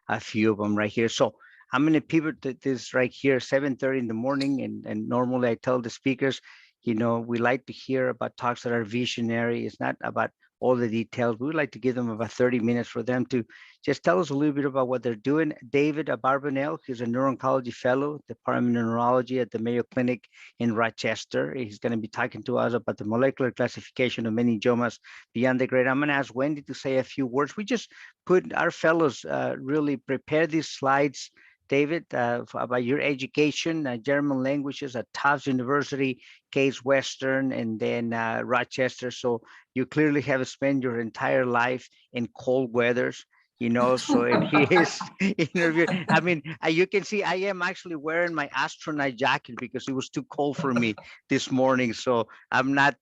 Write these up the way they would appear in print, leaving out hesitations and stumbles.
a few of them right here. So I'm going to pivot to this right here, 7:30 in the morning. And normally I tell the speakers, we like to hear about talks that are visionary. It's not about all the details. We would like to give them about 30 minutes for them to just tell us a little bit about what they're doing. David Abarbanel, he's a Neuro-Oncology Fellow, Department of Neurology at the Mayo Clinic in Rochester. He's going to be talking to us about the molecular classification of meningiomas beyond the grade. I'm going to ask Wendy to say a few words. We just put our fellows really prepare these slides, David, about your education, German languages at Tufts University, Case Western, and then Rochester. So you clearly have spent your entire life in cold weathers, so and he is interviewing. I mean, you can see I am actually wearing my astronaut jacket because it was too cold for me this morning. So I'm not,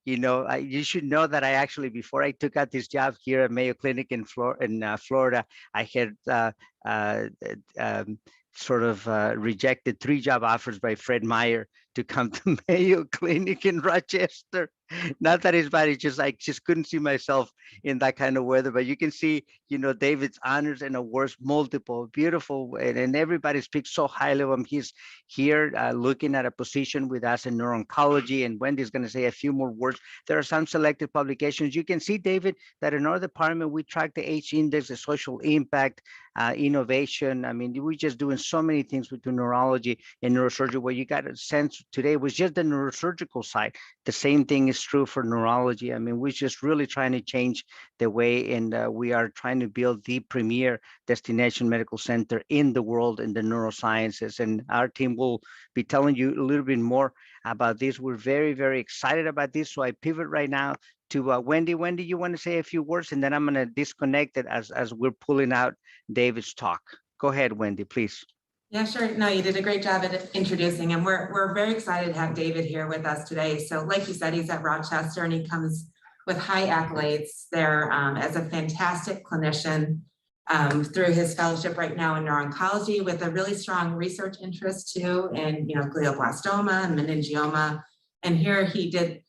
you should know that I actually, before I took out this job here at Mayo Clinic in Florida, I had rejected 3 job offers by Fred Meyer to come to Mayo Clinic in Rochester. Not that it's bad, it's just I just couldn't see myself in that kind of weather. But you can see, David's honors and awards, multiple, beautiful, and everybody speaks so highly of him. He's here looking at a position with us in neuro-oncology, and Wendy's going to say a few more words. There are some selected publications. You can see, David, that in our department, we track the H-index, the social impact, innovation. I mean, we're just doing so many things with neurology and neurosurgery. What you got a sense today was just the neurosurgical side. The same thing is true for neurology. I mean, we're just really trying to change the way, and we are trying to build the premier destination medical center in the world in the neurosciences. And our team will be telling you a little bit more about this. We're very, very excited about this. So I pivot right now to Wendy. Wendy, you want to say a few words, and then I'm going to disconnect it as we're pulling out David's talk. Go ahead, Wendy, please. Yeah, sure. No, you did a great job at introducing him. We're very excited to have David here with us today. So like you said, he's at Rochester and he comes with high accolades there as a fantastic clinician through his fellowship right now in neuro-oncology, with a really strong research interest too in glioblastoma and meningioma. And here he did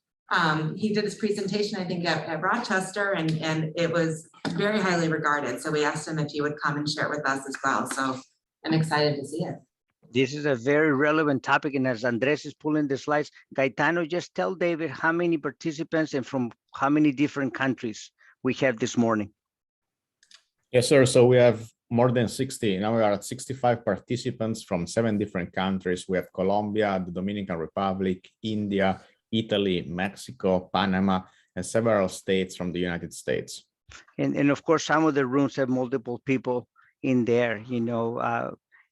his presentation, I think, at Rochester, and it was very highly regarded. So we asked him if he would come and share it with us as well. So I'm excited to see it. This is a very relevant topic, and as Andres is pulling the slides, Gaetano, just tell David how many participants and from how many different countries we have this morning. Yes, sir. So we have more than 60. Now we are at 65 participants from 7 different countries. We have Colombia, the Dominican Republic, India, Italy, Mexico, Panama, and several states from the United States. And of course, some of the rooms have multiple people in there.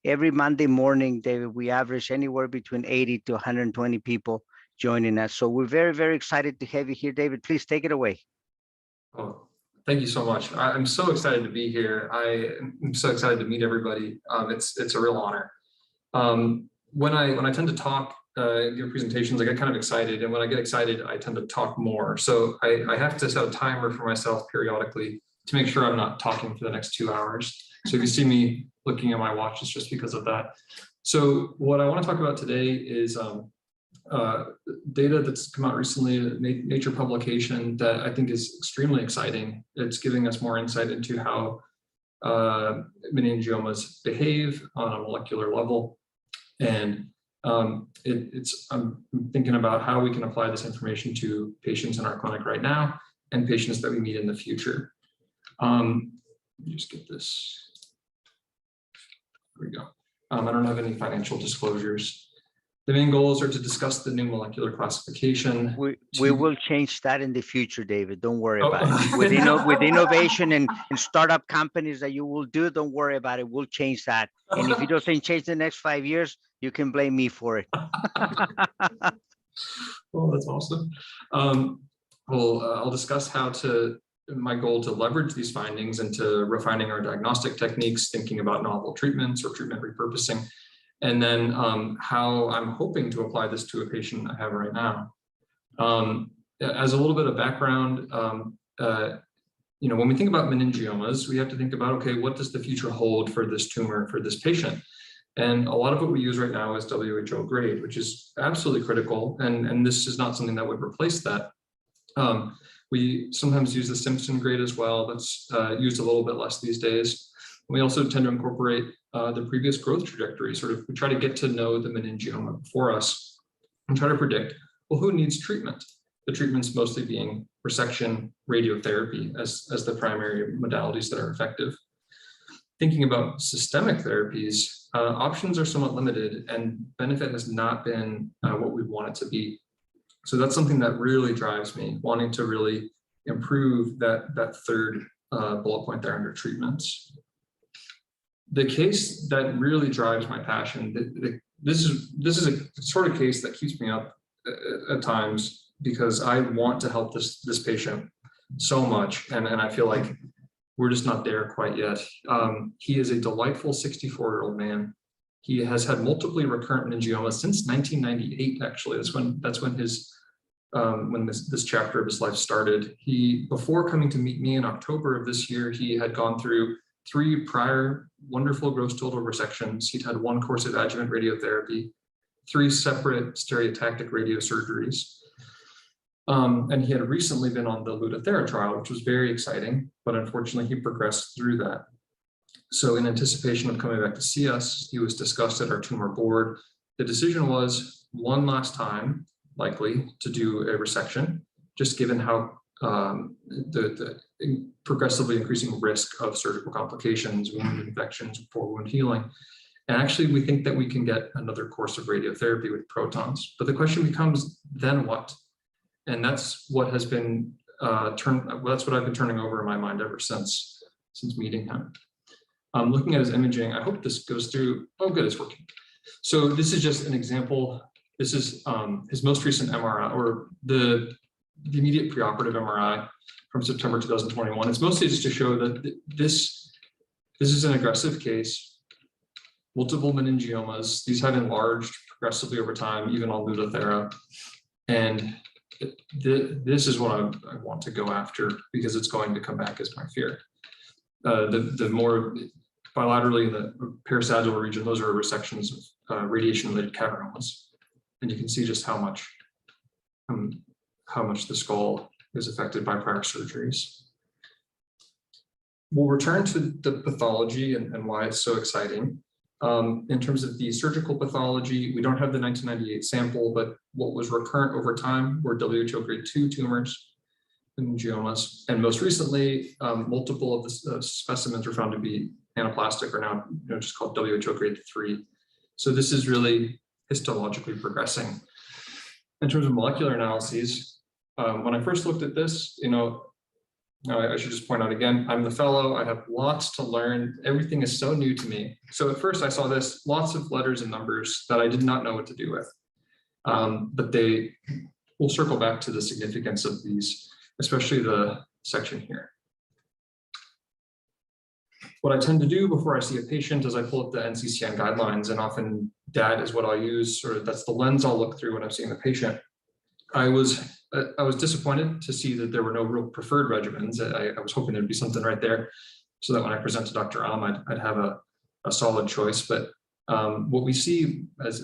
Every Monday morning, David, we average anywhere between 80 to 120 people joining us. So we're very, very excited to have you here. David, please take it away. Oh, thank you so much. I'm so excited to be here. I'm so excited to meet everybody. It's a real honor. When I tend to talk, give presentations, I get kind of excited. And when I get excited, I tend to talk more. So I have to set a timer for myself periodically to make sure I'm not talking for the next 2 hours. So if you see me looking at my watch, it's just because of that. So what I want to talk about today is data that's come out recently, a Nature publication that I think is extremely exciting. It's giving us more insight into how meningiomas behave on a molecular level. And I'm thinking about how we can apply this information to patients in our clinic right now and patients that we meet in the future. Let me just get this. There we go. I don't have any financial disclosures. The main goals are to discuss the new molecular classification. We will change that in the future, David. Don't worry about it. With innovation and startup companies that you will do, don't worry about it. We'll change that. And if it doesn't change the next 5 years, you can blame me for it. Well, that's awesome. I'll discuss my goal to leverage these findings into refining our diagnostic techniques, thinking about novel treatments or treatment repurposing, and then how I'm hoping to apply this to a patient I have right now. As a little bit of background, when we think about meningiomas, we have to think about, okay, what does the future hold for this tumor, for this patient? And a lot of what we use right now is WHO grade, which is absolutely critical. And this is not something that would replace that. We sometimes use the Simpson grade as well. That's used a little bit less these days. We also tend to incorporate the previous growth trajectory. We try to get to know the meningioma before us and try to predict, well, who needs treatment? The treatments mostly being resection, radiotherapy as the primary modalities that are effective. Thinking about systemic therapies, options are somewhat limited and benefit has not been what we want it to be. So that's something that really drives me, wanting to really improve that third bullet point there under treatments. The case that really drives my passion, this is a sort of case that keeps me up at times because I want to help this patient so much, and I feel like we're just not there quite yet. He is a delightful 64-year-old man. He has had multiply recurrent meningiomas since 1998. Actually, that's when this chapter of his life started. Before coming to meet me in October of this year, he had gone through 3 prior wonderful gross total resections. He'd had 1 course of adjuvant radiotherapy, 3 separate stereotactic radiosurgeries. And he had recently been on the Lutathera trial, which was very exciting, but unfortunately he progressed through that. So in anticipation of coming back to see us, he was discussed at our tumor board. The decision was one last time, likely, to do a resection, just given how the progressively increasing risk of surgical complications, wound infections, poor wound healing. And actually, we think that we can get another course of radiotherapy with protons. But the question becomes, then what? And that's what has been that's what I've been turning over in my mind ever since meeting him. Looking at his imaging, I hope this goes through. Oh, good, it's working. So this is just an example. This is his most recent MRI, or the immediate preoperative MRI from September 2021. It's mostly just to show that this is an aggressive case, multiple meningiomas. These have enlarged progressively over time, even on Lutathera. And this is what I want to go after because it's going to come back as my fear. The more bilaterally in the parasagittal region, those are resections of radiation-related cavernomas. And you can see just how much the skull is affected by prior surgeries. We'll return to the pathology and why it's so exciting. In terms of the surgical pathology, we don't have the 1998 sample, but what was recurrent over time were WHO grade 2 tumors, meningiomas, and most recently, multiple of the specimens were found to be anaplastic, or now just called WHO grade 3. So this is really histologically progressing. In terms of molecular analyses, when I first looked at this, I should just point out again, I'm the fellow, I have lots to learn. Everything is so new to me. So at first I saw this, lots of letters and numbers that I did not know what to do with. But we'll circle back to the significance of these, especially the section here. What I tend to do before I see a patient is I pull up the NCCN guidelines, and often that is what I'll use, or that's the lens I'll look through when I'm seeing the patient. I was disappointed to see that there were no real preferred regimens. I was hoping there'd be something right there so that when I present to Dr. I'd have a solid choice. But what we see as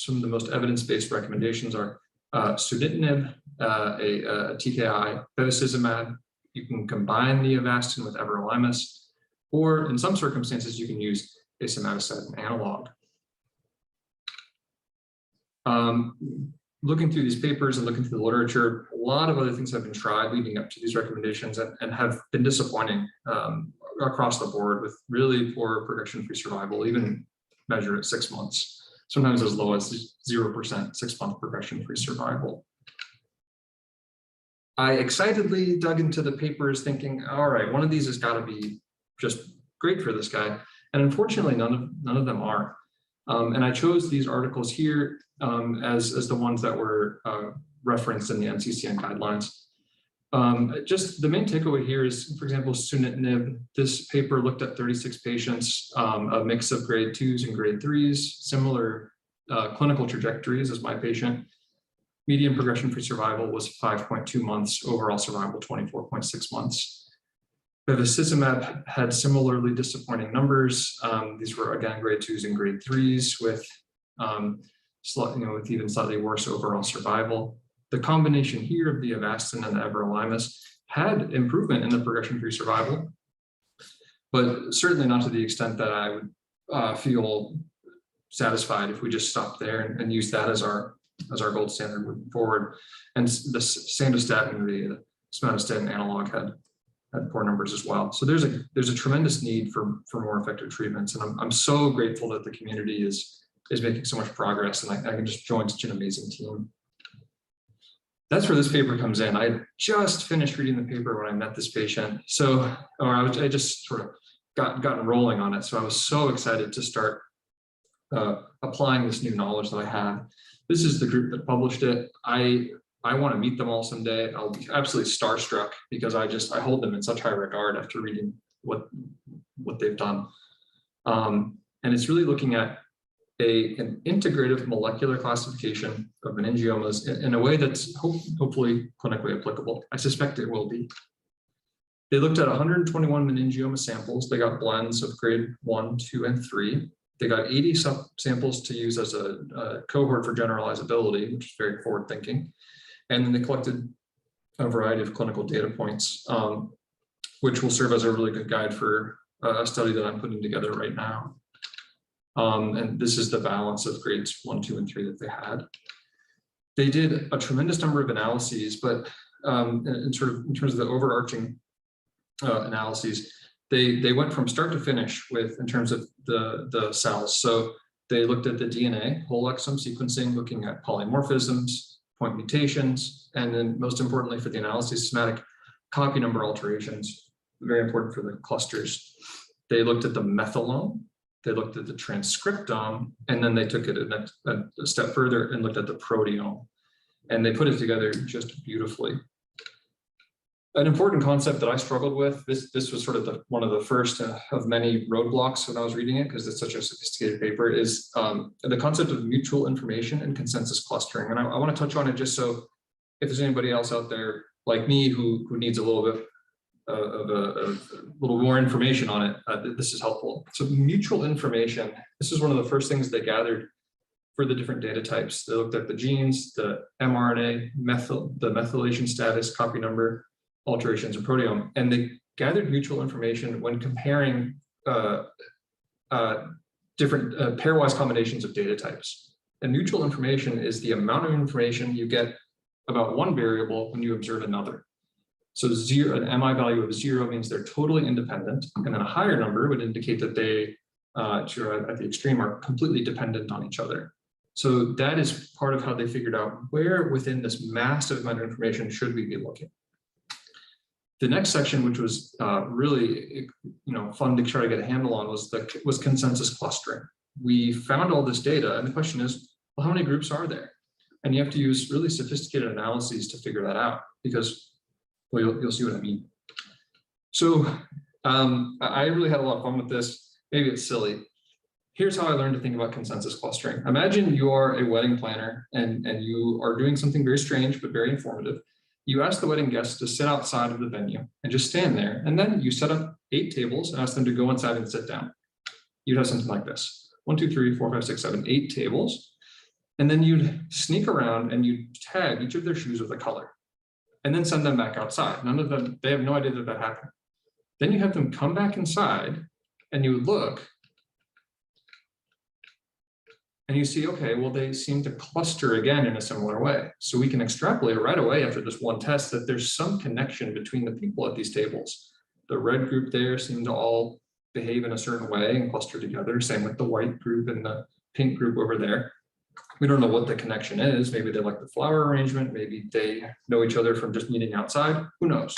some of the most evidence-based recommendations are sunitinib, a TKI, bevacizumab. You can combine the Avastin with everolimus, or in some circumstances, you can use a somatostatin analog. Looking through these papers and looking through the literature, a lot of other things have been tried leading up to these recommendations and have been disappointing across the board, with really poor progression-free survival, even measured at 6 months, sometimes as low as 0% 6-month progression-free survival. I excitedly dug into the papers thinking, all right, one of these has got to be just great for this guy. And unfortunately, none of them are. And I chose these articles here as the ones that were referenced in the NCCN guidelines. Just the main takeaway here is, for example, sunitinib. This paper looked at 36 patients, a mix of grade 2s and grade 3s, similar clinical trajectories as my patient. Median progression-free survival was 5.2 months, overall survival 24.6 months. Bevacizumab had similarly disappointing numbers. These were, again, grade 2s and grade 3s with with even slightly worse overall survival. The combination here of the Avastin and the everolimus had improvement in the progression-free survival. but certainly not to the extent that I would feel satisfied if we just stopped there and use that as our gold standard moving forward. And the sandostatin, the somatostatin analog had poor numbers as well. So there's a tremendous need for more effective treatments, and I'm so grateful that the community is making so much progress, and I can just join such an amazing team. That's where this paper comes in. I just finished reading the paper when I met this patient, I just sort of gotten rolling on it. So I was so excited to start applying this new knowledge that I had. This is the group that published it. I want to meet them all someday. I'll be absolutely starstruck because I hold them in such high regard after reading what they've done. And it's really looking at an integrative molecular classification of meningiomas in a way that's hopefully clinically applicable. I suspect it will be. They looked at 121 meningioma samples. They got blends of grade 1, 2, and 3. They got 80 samples to use as a cohort for generalizability, which is very forward thinking. And then they collected a variety of clinical data points, which will serve as a really good guide for a study that I'm putting together right now. And this is the balance of grades 1, 2, and 3 that they had. They did a tremendous number of analyses, but in terms of the overarching analyses, they went from start to finish in terms of the cells. So they looked at the DNA, whole exome sequencing, looking at polymorphisms, point mutations, and then most importantly for the analysis, somatic copy number alterations, very important for the clusters. They looked at the methylome, they looked at the transcriptome, and then they took it a step further and looked at the proteome. And they put it together just beautifully. An important concept that I struggled with, this was sort of one of the first of many roadblocks when I was reading it, because it's such a sophisticated paper, is the concept of mutual information and consensus clustering. And I want to touch on it just so if there's anybody else out there like me who needs a little bit of a little more information on it, this is helpful. So mutual information, this is one of the first things they gathered for the different data types. They looked at the genes, the mRNA, the methylation status, copy number, alterations in proteome, and they gathered mutual information when comparing different pairwise combinations of data types. And mutual information is the amount of information you get about one variable when you observe another. So an MI value of 0 means they're totally independent, and then a higher number would indicate that they, at the extreme, are completely dependent on each other. So that is part of how they figured out where within this massive amount of information should we be looking. The next section, which was really fun to try to get a handle on, was consensus clustering. We found all this data, and the question is, well, how many groups are there? And you have to use really sophisticated analyses to figure that out, because, well, you'll see what I mean. So I really had a lot of fun with this. Maybe it's silly. Here's how I learned to think about consensus clustering. Imagine you are a wedding planner and you are doing something very strange but very informative. You ask the wedding guests to sit outside of the venue and just stand there. And then you set up 8 tables and ask them to go inside and sit down. You'd have something like this: 1, 2, 3, 4, 5, 6, 7, 8 tables. And then you'd sneak around and you'd tag each of their shoes with a color and then send them back outside. None of them, they have no idea that happened. Then you have them come back inside and you look and you see, okay, well, they seem to cluster again in a similar way. So we can extrapolate right away after this one test that there's some connection between the people at these tables. The red group there seem to all behave in a certain way and cluster together. Same with the white group and the pink group over there. We don't know what the connection is. Maybe they like the flower arrangement. Maybe they know each other from just meeting outside. Who knows?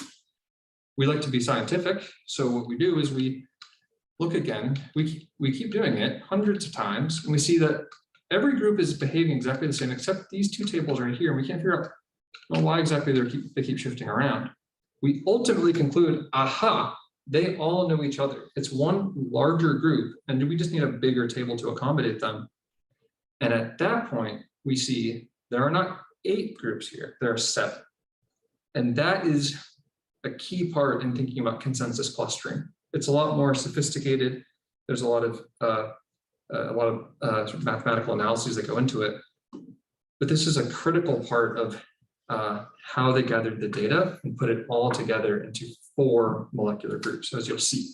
We like to be scientific. So what we do is we look again. We keep doing it hundreds of times, and we see that every group is behaving exactly the same, except these 2 tables right here. And we can't figure out, well, why exactly they keep shifting around. We ultimately conclude, aha, they all know each other. It's one larger group, and we just need a bigger table to accommodate them. And at that point, we see there are not 8 groups here, there are 7. And that is a key part in thinking about consensus clustering. It's a lot more sophisticated. There's a lot of sort of mathematical analyses that go into it. But this is a critical part of how they gathered the data and put it all together into 4 molecular groups, as you'll see.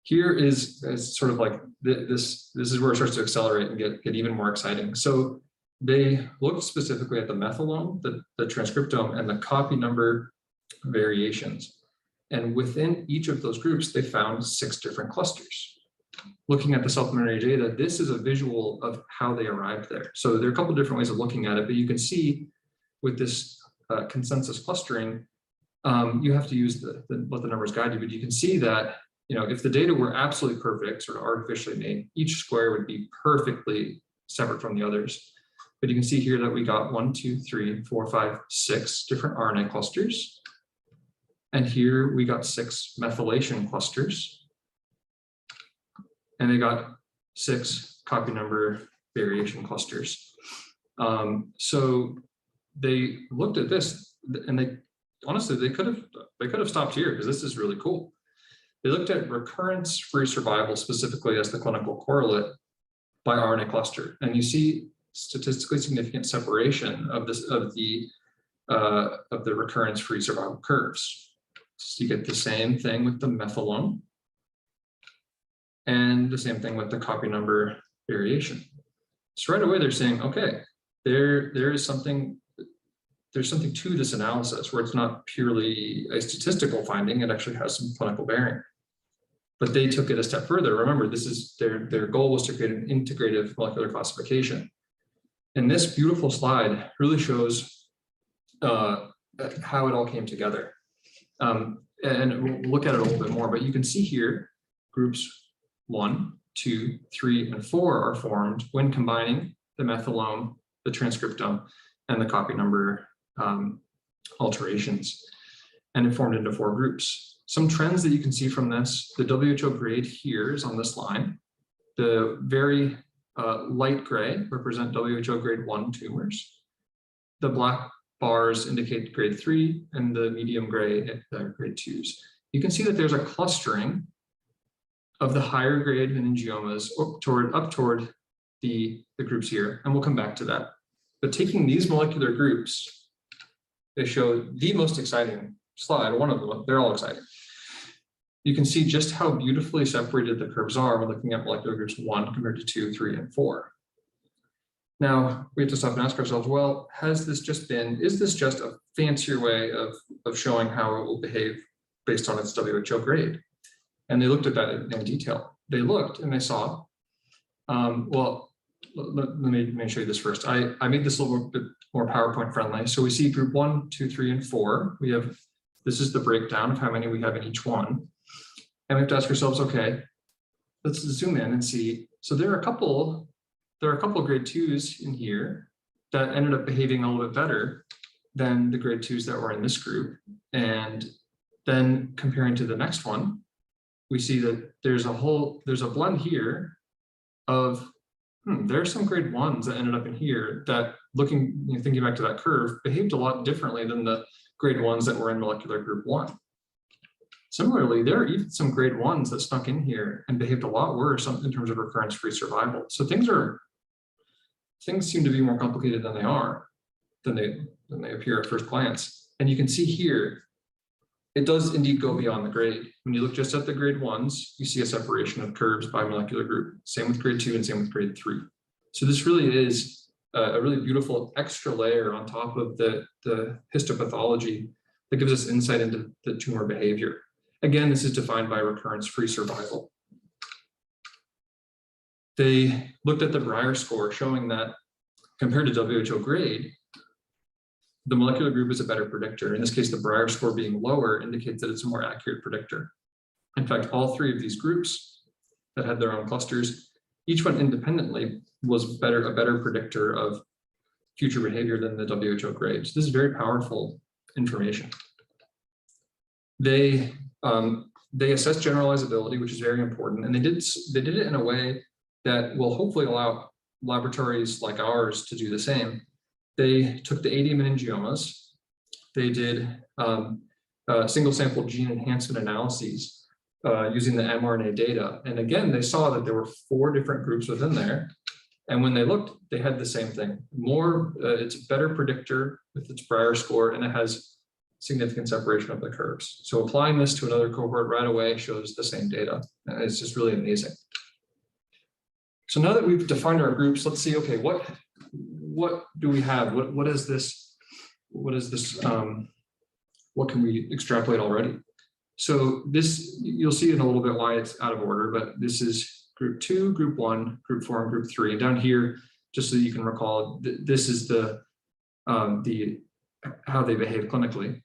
here is sort of like this is where it starts to accelerate and get even more exciting. So they looked specifically at the methylome, the transcriptome, and the copy number variations. And within each of those groups, they found 6 different clusters. Looking at the supplementary data, this is a visual of how they arrived there. So there are a couple of different ways of looking at it, but you can see with this consensus clustering, you have to use let the numbers guide you, but you can see that, you know, if the data were absolutely perfect, sort of artificially made, each square would be perfectly separate from the others. But you can see here that we got 1, 2, 3, 4, 5, 6 different RNA clusters. And here we got 6 methylation clusters. And they got 6 copy number variation clusters. So they looked at this, and they honestly, they could have stopped here, because this is really cool. They looked at recurrence-free survival specifically as the clinical correlate by RNA cluster, and you see statistically significant separation of the recurrence-free survival curves. So you get the same thing with the methylome, and the same thing with the copy number variation. So right away they're saying, okay, there's something to this analysis where it's not purely a statistical finding, it actually has some clinical bearing. But they took it a step further. Remember, this is their goal was to create an integrative molecular classification. And this beautiful slide really shows how it all came together. And we'll look at it a little bit more, but you can see here, groups 1, 2, 3, and 4 are formed when combining the methylome, the transcriptome, and the copy number alterations. And it formed into 4 groups. Some trends that you can see from this, the WHO grade here is on this line. The very light gray represent WHO grade 1 tumors. The black bars indicate grade 3, and the medium gray grade 2s. You can see that there's a clustering of the higher grade meningiomas up toward the groups here, and we'll come back to that. But taking these molecular groups, they show the most exciting slide, one of them, they're all exciting. You can see just how beautifully separated the curves are when looking at molecular groups 1 compared to 2, 3, and 4. Now, we have to stop and ask ourselves, well, is this just a fancier way of showing how it will behave based on its WHO grade? And they looked at that in detail. They looked and they saw, well, let me show you this first. I made this a little bit more PowerPoint friendly. So we see group 1, 2, 3, and 4. This is the breakdown of how many we have in each one. And we have to ask ourselves, okay, let's zoom in and see. So there are a couple grade 2s in here that ended up behaving a little bit better than the grade 2s that were in this group. And then comparing to the next one, we see that there's a blend here of, there's some grade 1s that ended up in here that thinking back to that curve, behaved a lot differently than the grade 1s that were in molecular group 1. Similarly, there are even some grade 1s that snuck in here and behaved a lot worse in terms of recurrence-free survival. So things seem to be more complicated than they appear at first glance. And you can see here, it does indeed go beyond the grade. When you look just at the grade 1s, you see a separation of curves by molecular group. Same with grade 2 and same with grade 3. So this really is a really beautiful extra layer on top of the histopathology that gives us insight into the tumor behavior. Again, this is defined by recurrence-free survival. They looked at the Breyer score, showing that compared to WHO grade, the molecular group is a better predictor. In this case, the Breyer score being lower indicates that it's a more accurate predictor. In fact, all 3 of these groups that had their own clusters, each one independently was a better predictor of future behavior than the WHO grade. So this is very powerful information. They assessed generalizability, which is very important, and they did it in a way that will hopefully allow laboratories like ours to do the same. They took the 80 meningiomas, they did single sample gene enhancement analyses using the mRNA data, and again they saw that there were 4 different groups within there, and when they looked, they had the same thing. It's a better predictor with its Breyer score, and it has significant separation of the curves. So applying this to another cohort right away shows the same data. It's just really amazing. So now that we've defined our groups, let's see, okay, what do we have? What is this? What can we extrapolate already? So this, you'll see in a little bit why it's out of order, but this is group 2, group 1, group 4, and group 3. And down here, just so you can recall, this is the how they behave clinically.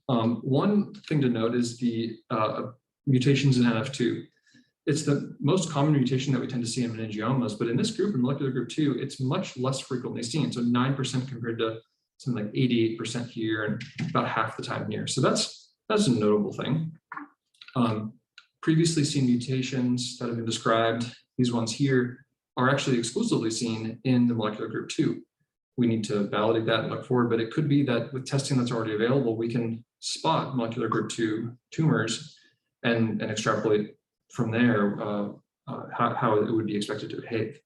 One thing to note is the mutations in NF2. It's the most common mutation that we tend to see in meningiomas, but in this group, in molecular group 2, it's much less frequently seen. So 9% compared to something like 88% here and about half the time here. So that's a notable thing. Previously seen mutations that have been described, these ones here, are actually exclusively seen in the molecular group 2. We need to validate that and look forward, but it could be that with testing that's already available, we can spot molecular group 2 tumors and extrapolate from there how it would be expected to behave.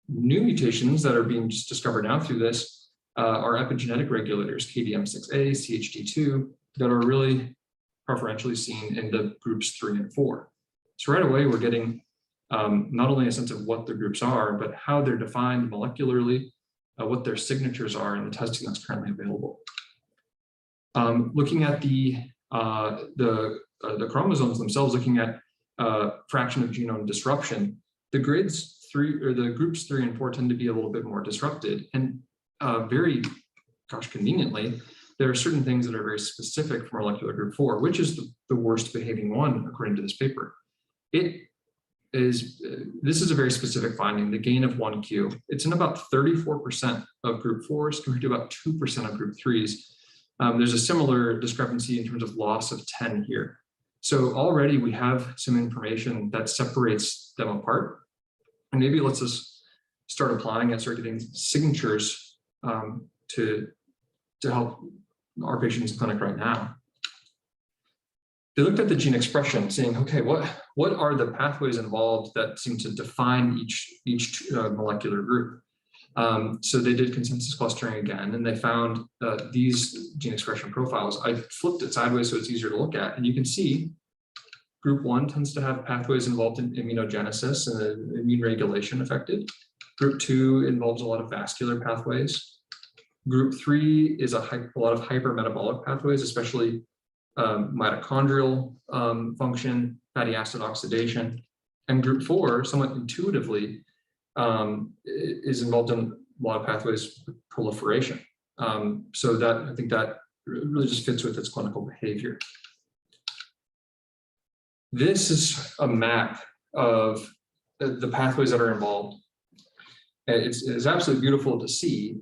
New mutations that are being just discovered now through this are epigenetic regulators, KDM6A, CHD2, that are really preferentially seen in the groups 3 and 4. So right away, we're getting not only a sense of what the groups are, but how they're defined molecularly, what their signatures are in the testing that's currently available. Looking at the chromosomes themselves, looking at fraction of genome disruption, the groups 3 and 4 tend to be a little bit more disrupted, and very, conveniently, there are certain things that are very specific for molecular group 4, which is the worst behaving one according to this paper. This is a very specific finding, the gain of 1Q. It's in about 34% of group 4s compared to about 2% of group 3s. There's a similar discrepancy in terms of loss of 10 here. So already we have some information that separates them apart. And maybe let's just start applying and start getting signatures to help our patients in clinic right now. They looked at the gene expression, saying, okay, what are the pathways involved that seem to define each molecular group? So they did consensus clustering again, and they found these gene expression profiles. I flipped it sideways so it's easier to look at, and you can see group 1 tends to have pathways involved in immunogenesis and immune regulation affected. Group 2 involves a lot of vascular pathways. Group 3 is a lot of hypermetabolic pathways, especially mitochondrial function, fatty acid oxidation. And group 4, somewhat intuitively, is involved in a lot of pathways with proliferation. So that, I think that really just fits with its clinical behavior. This is a map of the pathways that are involved. It's absolutely beautiful to see.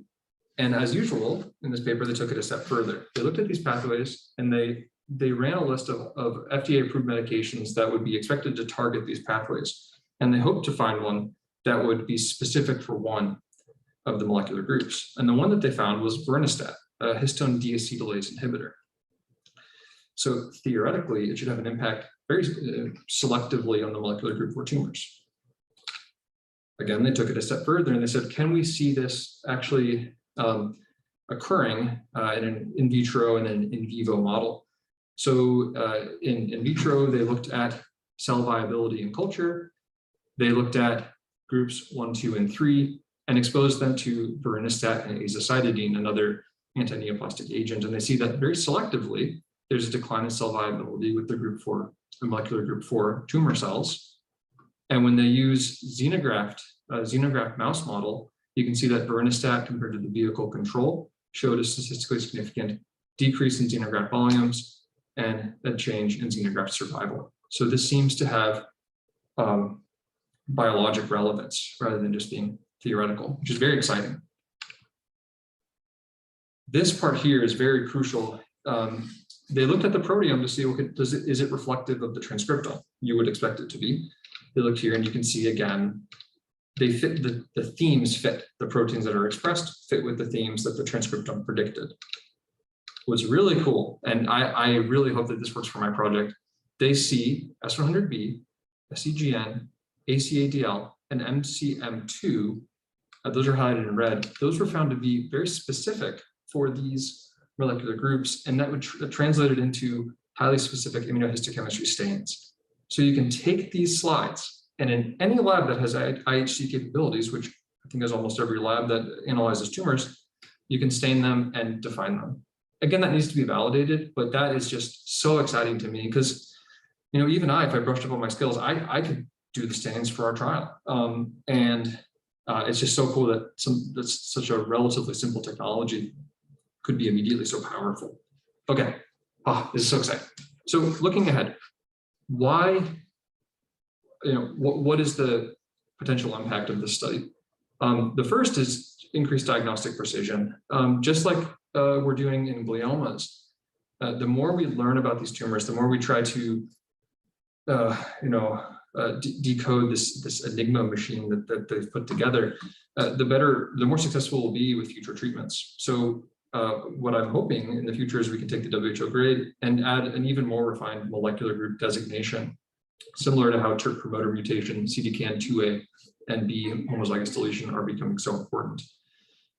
And as usual, in this paper, they took it a step further. They looked at these pathways and they ran a list of FDA-approved medications that would be expected to target these pathways. And they hoped to find one that would be specific for one of the molecular groups. And the one that they found was vorinostat, a histone deacetylase inhibitor. So theoretically, it should have an impact very selectively on the molecular group 4 tumors. Again, they took it a step further and they said, can we see this actually occurring in an in vitro and an in vivo model? So in vitro, they looked at cell viability in culture. They looked at groups 1, 2, and 3 and exposed them to vorinostat and azacitidine, another anti-neoplastic agent. And they see that very selectively, there's a decline in cell viability with the molecular group 4 tumor cells. And when they use xenograft mouse model, you can see that vorinostat compared to the vehicle control showed a statistically significant decrease in xenograft volumes and a change in xenograft survival. So this seems to have biologic relevance rather than just being theoretical, which is very exciting. This part here is very crucial. They looked at the proteome to see, okay, is it reflective of the transcriptome? You would expect it to be. They looked here and you can see again, they fit the themes fit, the proteins that are expressed fit with the themes that the transcriptome predicted. What's really cool, and I really hope that this works for my project, they see S100B, SCGN, ACADL, and MCM2, those are highlighted in red. Those were found to be very specific for these molecular groups, and that would translate it into highly specific immunohistochemistry stains. So you can take these slides, and in any lab that has IHC capabilities, which I think is almost every lab that analyzes tumors, you can stain them and define them. Again, that needs to be validated, but that is just so exciting to me because, even if I brushed up on my skills, I could do the stains for our trial. It's just so cool that that's such a relatively simple technology could be immediately so powerful. Okay, this is so exciting. So looking ahead, why, what is the potential impact of this study? The first is increased diagnostic precision. Just like we're doing in gliomas, the more we learn about these tumors, the more we try to, decode this enigma machine that they've put together, the more successful we'll be with future treatments. So what I'm hoping in the future is we can take the WHO grade and add an even more refined molecular group designation, similar to how TERT promoter mutation, CDKN2A and B homozygous deletion are becoming so important.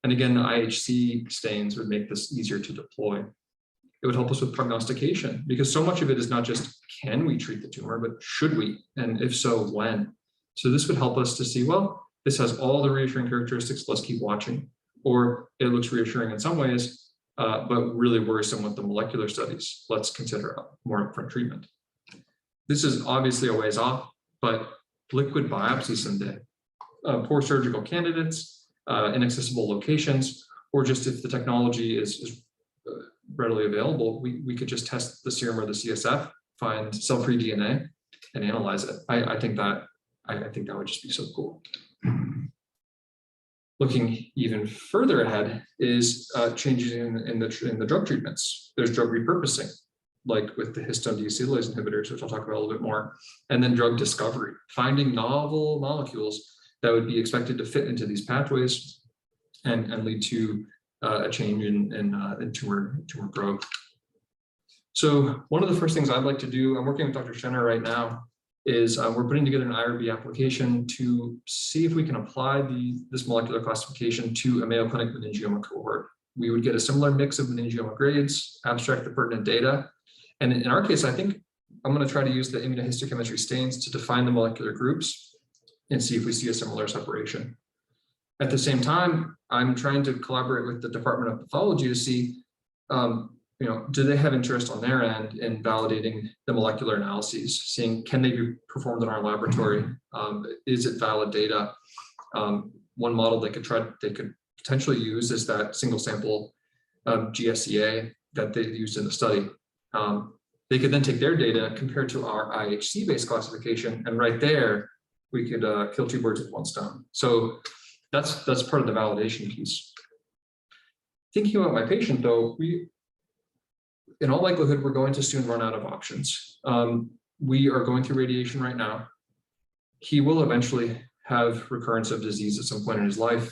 And again, the IHC stains would make this easier to deploy. It would help us with prognostication because so much of it is not just can we treat the tumor, but should we? And if so, when? So this would help us to see, well, this has all the reassuring characteristics, let's keep watching. Or it looks reassuring in some ways, but really worrisome with the molecular studies. Let's consider more upfront treatment. This is obviously a ways off, but liquid biopsy someday, poor surgical candidates, inaccessible locations, or just if the technology is readily available, we could just test the serum or the CSF, find cell-free DNA, and analyze it. I think that would just be so cool. Looking even further ahead is changes in the drug treatments. There's drug repurposing, like with the histone deacetylase inhibitors, which I'll talk about a little bit more, and then drug discovery, finding novel molecules that would be expected to fit into these pathways and lead to a change in tumor growth. So one of the first things I'd like to do, I'm working with Dr. Schenner right now, is we're putting together an IRB application to see if we can apply this molecular classification to a Mayo Clinic meningioma cohort. We would get a similar mix of meningioma grades, abstract the pertinent data. And in our case, I think I'm going to try to use the immunohistochemistry stains to define the molecular groups and see if we see a similar separation. At the same time, I'm trying to collaborate with the Department of Pathology to see, do they have interest on their end in validating the molecular analyses, seeing can they be performed in our laboratory? Is it valid data? One model they could potentially use is that single sample GSEA that they used in the study. They could then take their data compared to our IHC-based classification, and right there we could kill two birds with one stone. So that's part of the validation piece. Thinking about my patient, though, in all likelihood, we're going to soon run out of options. We are going through radiation right now. He will eventually have recurrence of disease at some point in his life.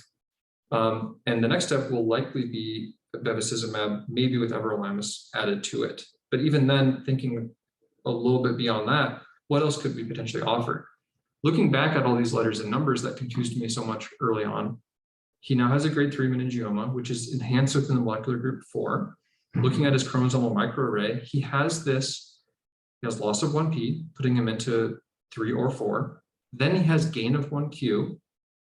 And the next step will likely be bevacizumab, maybe with everolimus added to it. But even then, thinking a little bit beyond that, what else could we potentially offer? Looking back at all these letters and numbers that confused me so much early on, he now has a grade 3 meningioma, which is enhanced within the molecular group 4. Looking at his chromosomal microarray, he has loss of 1p, putting him into 3 or 4. Then he has gain of 1q,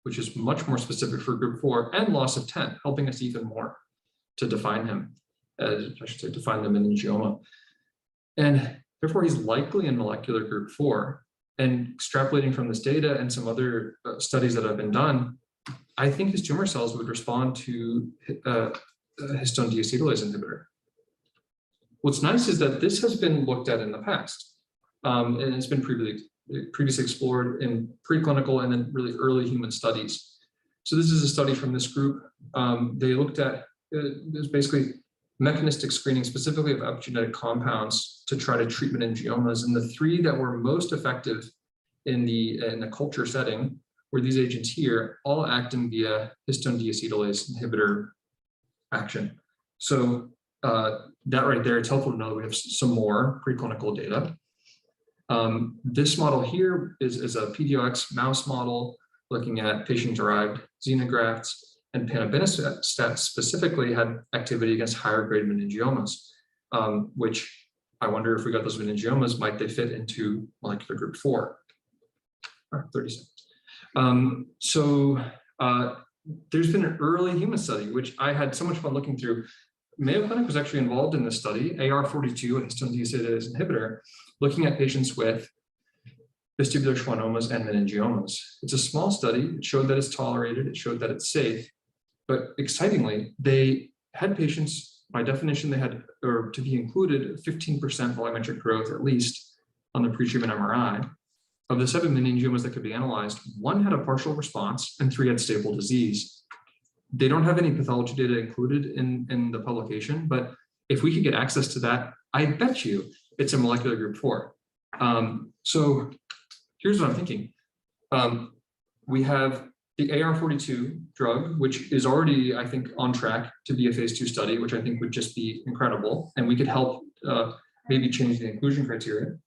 which is much more specific for group 4, and loss of 10, helping us even more to define him, define the meningioma. And therefore, he's likely in molecular group 4. And extrapolating from this data and some other studies that have been done, I think his tumor cells would respond to a histone deacetylase inhibitor. What's nice is that this has been looked at in the past, and it's been previously explored in preclinical and then really early human studies. So this is a study from this group. They looked at, there's basically mechanistic screening specifically of epigenetic compounds to try to treat meningiomas. And the 3 that were most effective in the culture setting were these agents here, all acting via histone deacetylase inhibitor action. So that right there, it's helpful to know we have some more preclinical data. This model here is a PDOX mouse model looking at patient-derived xenografts. and panobinostat specifically had activity against higher grade meningiomas, which I wonder if we got those meningiomas, might they fit into molecular group 4? 30 seconds. There's been an early human study, which I had so much fun looking through. Mayo Clinic was actually involved in this study, AR42, a histone deacetylase inhibitor, looking at patients with vestibular schwannomas and meningiomas. It's a small study. It showed that it's tolerated. It showed that it's safe. But excitingly, they had patients, by definition, they had, or to be included, 15% volumetric growth at least on the pre-treatment MRI. Of the 7 meningiomas that could be analyzed, 1 had a partial response and 3 had stable disease. They don't have any pathology data included in the publication, but if we could get access to that, I bet you it's a molecular group 4. So here's what I'm thinking. We have the AR42 drug, which is already, I think, on track to be a phase 2 study, which I think would just be incredible. And we could help maybe change the inclusion criteria.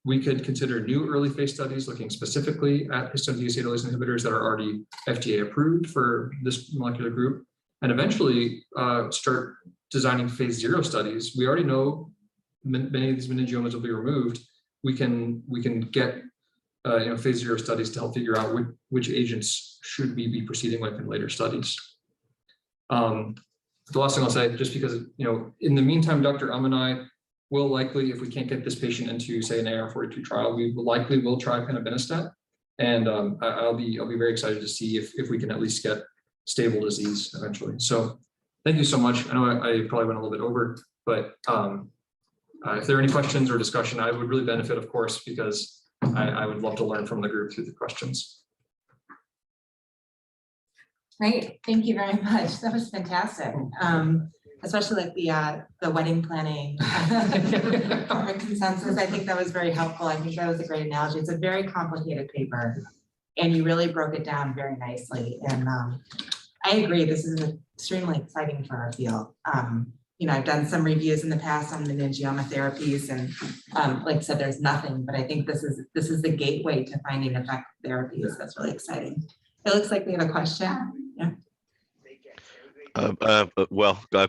We could consider new early phase studies looking specifically at histone deacetylase inhibitors that are already FDA approved for this molecular group, and eventually start designing phase 0 studies. We already know many of these meningiomas will be removed. We can get phase 0 studies to help figure out which agents should we be proceeding with in later studies. The last thing I'll say, just because in the meantime, Dr. and I will likely, if we can't get this patient into, say, an AR42 trial, we likely will try panobinostat, and I'll be very excited to see if we can at least get stable disease eventually. So, thank you so much. I know I probably went a little bit over, but if there are any questions or discussion, I would really benefit, of course, because I would love to learn from the group through the questions. Great, thank you very much. That was fantastic. Especially like the wedding planning or consensus. I think that was very helpful. I think that was a great analogy. It's a very complicated paper, and you really broke it down very nicely. And I agree, this is extremely exciting for our field. I've done some reviews in the past on meningioma therapies, and like I said, there's nothing, but I think this is the gateway to finding effective therapies. That's really exciting. It looks like we have a question. Yeah.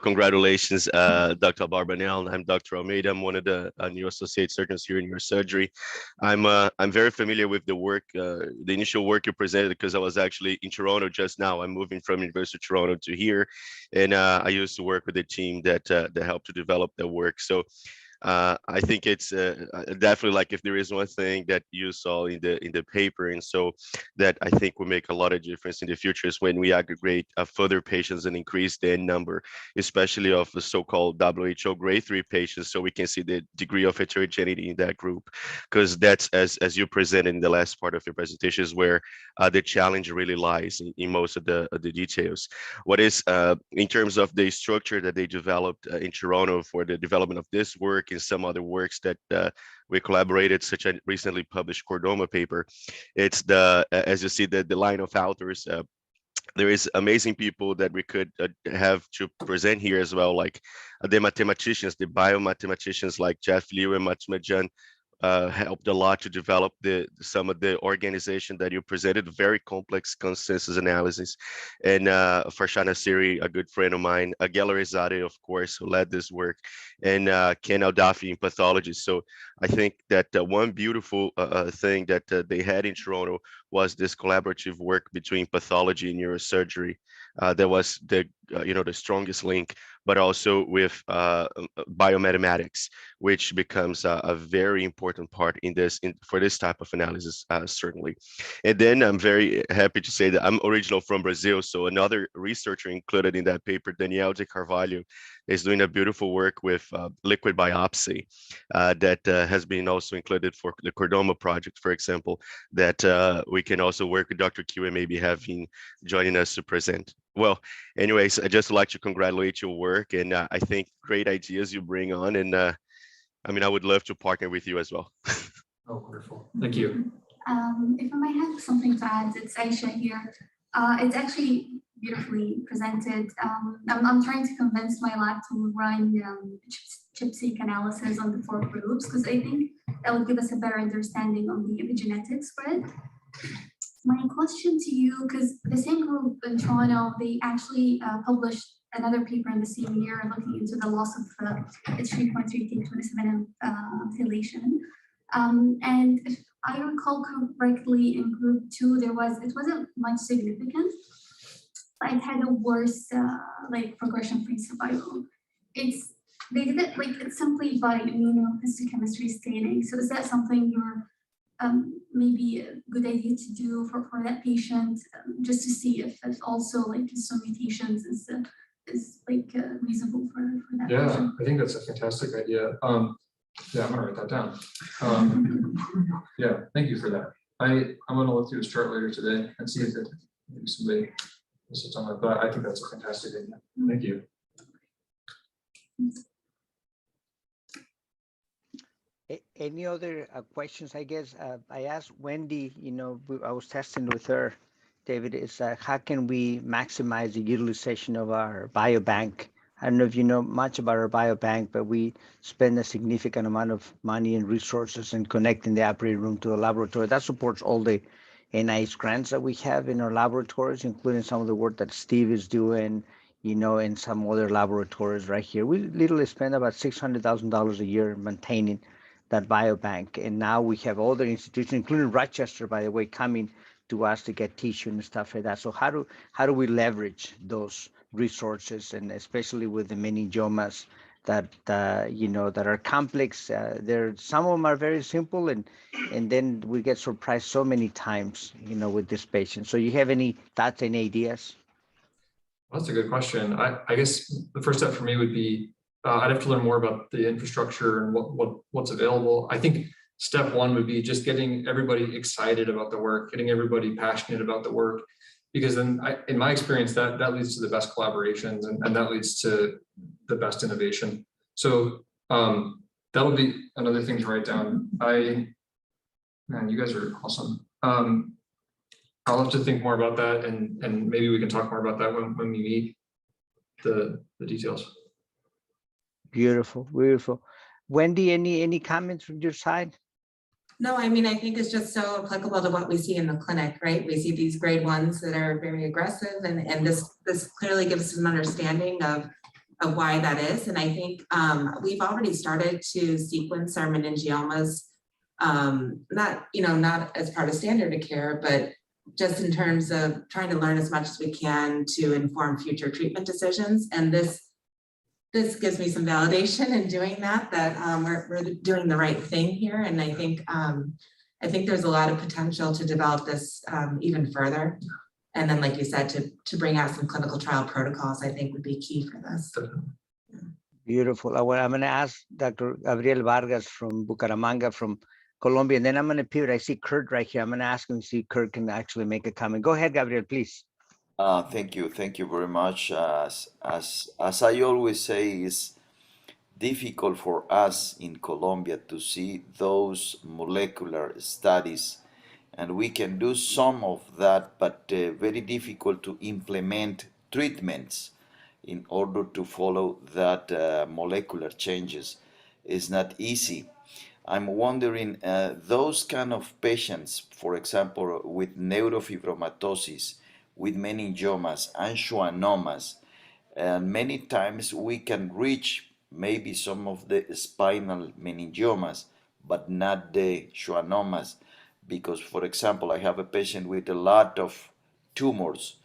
Congratulations, Dr. Abarbanel. I'm Dr. Almeida. I'm one of the new associate surgeons here in neurosurgery. I'm very familiar with the work, the initial work you presented, because I was actually in Toronto just now. I'm moving from University of Toronto to here, and I used to work with the team that helped to develop the work. So I think it's definitely, like, if there is one thing that you saw in the paper, and so that I think will make a lot of difference in the future, is when we aggregate further patients and increase the N number, especially of the so-called WHO grade 3 patients, so we can see the degree of heterogeneity in that group, because that's, as you presented in the last part of your presentation, is where the challenge really lies in most of the details. What is in terms of the structure that they developed in Toronto for the development of this work and some other works that we collaborated, such a recently published chordoma paper, it's as you see, the line of authors. There is amazing people that we could have to present here as well, like the mathematicians, the biomathematicians like Jeff Liu and Matsumajan, helped a lot to develop some of the organization that you presented, very complex consensus analysis. And Farshana Siri, a good friend of mine, Agelarizade, of course, who led this work, and Ken Aldafi in pathology. So I think that one beautiful thing that they had in Toronto was this collaborative work between pathology and neurosurgery. That was the strongest link, but also with biomathematics, which becomes a very important part for this type of analysis, certainly. And then I'm very happy to say that I'm original from Brazil, so another researcher included in that paper, Daniel de Carvalho, is doing a beautiful work with liquid biopsy that has been also included for the chordoma project, for example, that we can also work with Dr. Q and maybe have him joining us to present. Well, anyways, I just like to congratulate your work, and I think great ideas you bring on, and I would love to partner with you as well. Oh, wonderful. Thank you. If I might have something to add, it's Aisha here. It's actually beautifully presented. I'm trying to convince my lab to run ChIP-seq analysis on the 4 groups, because I think that would give us a better understanding of the epigenetic spread. My question to you, because the same group in Toronto, they actually published another paper in the same year looking into the loss of its 3.3K27M methylation. And if I recall correctly, in group 2, it wasn't much significant, but it had a worse like progression-free survival. They did it like simply by immunohistochemistry staining. So is that something you're maybe a good idea to do for that patient, just to see if also like some mutations is like reasonable for that patient? I think that's a fantastic idea. Yeah, I'm gonna write that down. Yeah, thank you for that. I'm gonna look through his chart later today and see if maybe somebody sits on that, but I think that's a fantastic idea. Thank you. Any other questions? I guess I asked Wendy, I was testing with her, David, is how can we maximize the utilization of our biobank? I don't know if you know much about our biobank, but we spend a significant amount of money and resources in connecting the operating room to the laboratory. That supports all the NIH grants that we have in our laboratories, including some of the work that Steve is doing, and some other laboratories right here. We literally spend about $600,000 a year maintaining that biobank. And now we have other institutions, including Rochester, by the way, coming to us to get tissue and stuff like that. So how do we leverage those resources, and especially with the meningiomas that that are complex? Some of them are very simple, and then we get surprised so many times, with this patient. So you have any thoughts and ideas? That's a good question. I guess the first step for me would be I'd have to learn more about the infrastructure and what's available. I think step one would be just getting everybody excited about the work, getting everybody passionate about the work, because then in my experience, that leads to the best collaborations and that leads to the best innovation. So that would be another thing to write down. Man, you guys are awesome. I'll have to think more about that, and maybe we can talk more about that when we meet the details. Beautiful, beautiful. Wendy, any comments from your side? No, I mean, I think it's just so applicable to what we see in the clinic, right? We see these grade 1s that are very aggressive, and this clearly gives us an understanding of why that is. And I think we've already started to sequence our meningiomas, not as part of standard of care, but just in terms of trying to learn as much as we can to inform future treatment decisions. And this gives me some validation in doing that we're doing the right thing here. And I think there's a lot of potential to develop this even further. And then, like you said, to bring out some clinical trial protocols, I think would be key for this. Beautiful. I'm going to ask Dr. Gabriel Vargas from Bucaramanga, from Colombia, and then I'm going to pivot. I see Kurt right here. I'm going to ask him to see if Kurt can actually make a comment. Go ahead, Gabriel, please. Thank you very much. As I always say, it's difficult for us in Colombia to see those molecular studies, and we can do some of that, but very difficult to implement treatments in order to follow that molecular changes. It's not easy. I'm wondering, those kind of patients, for example, with neurofibromatosis, with meningiomas and schwannomas, and many times we can reach maybe some of the spinal meningiomas, but not the schwannomas, because, for example, I have a patient with a lot of tumors.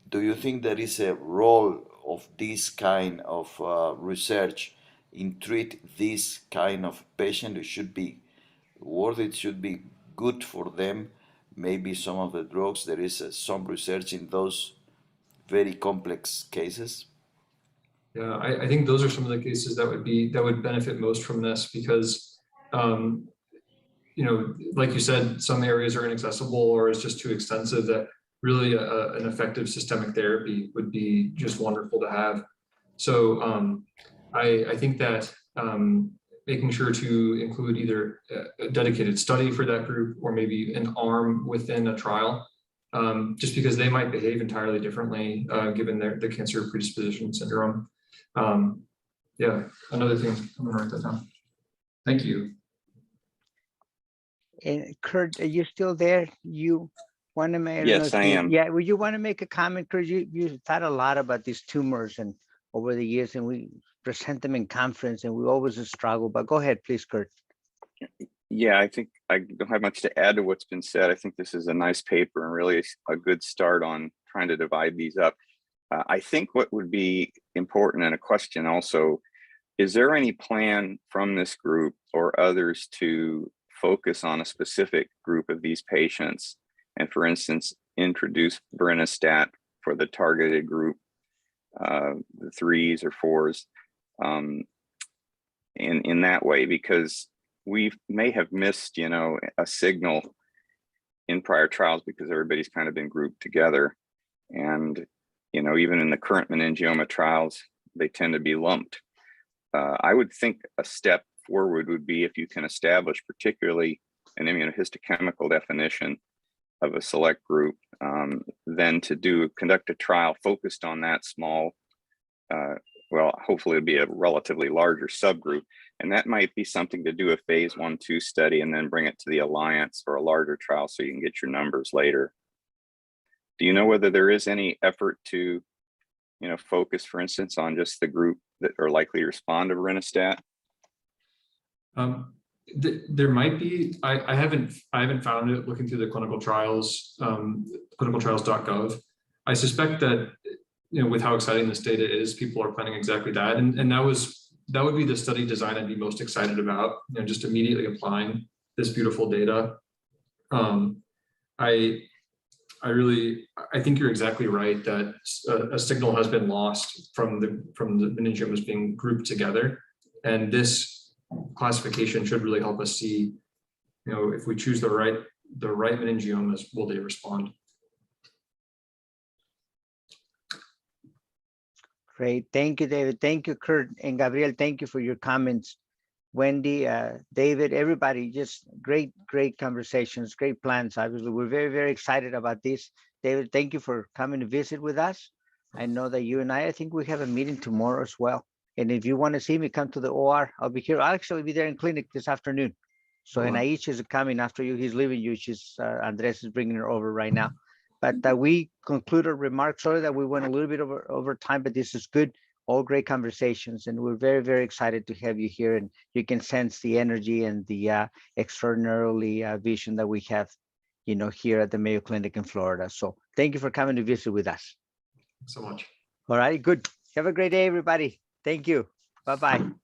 Do you think there is a role of this kind of research in treat this kind of patient? It should be worth it, should be good for them. Maybe some of the drugs, there is some research in those very complex cases. Yeah, I think those are some of the cases that would benefit most from this, because like you said, some areas are inaccessible or it's just too extensive, that really an effective systemic therapy would be just wonderful to have. So I think that making sure to include either a dedicated study for that group or maybe an arm within a trial, just because they might behave entirely differently given the cancer predisposition syndrome. Yeah, another thing, I'm gonna write that down. Thank you. And Kurt, are you still there? You Want to make? Yes, I am. Yeah, would you want to make a comment, Kurt? You thought a lot about these tumors and over the years, and we present them in conference, and we always struggle. But go ahead, please, Kurt. Yeah, I think I don't have much to add to what's been said. I think this is a nice paper and really a good start on trying to divide these up. I think what would be important, and a question also, is there any plan from this group or others to focus on a specific group of these patients and, for instance, introduce Brinostat for the targeted group, the 3s or 4s, in that way? Because we may have missed, a signal in prior trials because everybody's kind of been grouped together. And, even in the current meningioma trials, they tend to be lumped. I would think a step forward would be if you can establish particularly an immunohistochemical definition of a select group, then to conduct a trial focused on that small, hopefully it'd be a relatively larger subgroup. And that might be something to do a phase 1/2 study and then bring it to the Alliance for a larger trial so you can get your numbers later. Do you know whether there is any effort to, focus, for instance, on just the group that are likely to respond to Brinostat? There might be. I haven't found it looking through the clinical trials, clinicaltrials.gov. I suspect that, with how exciting this data is, people are planning exactly that. And that would be the study design I'd be most excited about, just immediately applying this beautiful data. I think you're exactly right that a signal has been lost from the meningiomas being grouped together. And this classification should really help us see, if we choose the right meningiomas, will they respond? Great. Thank you, David. Thank you, Kurt. And Gabriel, thank you for your comments. Wendy, David, everybody, just great conversations, great plans. Obviously, we're very, very excited about this. David, thank you for coming to visit with us. I know that you and I think we have a meeting tomorrow as well. And if you want to see me, come to the OR. I'll be here. I'll actually be there in clinic this afternoon. So Anaish is coming after you. He's leaving you. Andres is bringing her over right now. But we conclude our remarks. Sorry that we went a little bit over time, but this is good. All great conversations, and we're very, very excited to have you here. And you can sense the energy and the extraordinarily vision that we have, here at the Mayo Clinic in Florida. So thank you for coming to visit with us. Thanks so much. All right, good. Have a great day, everybody. Thank you. Bye-bye.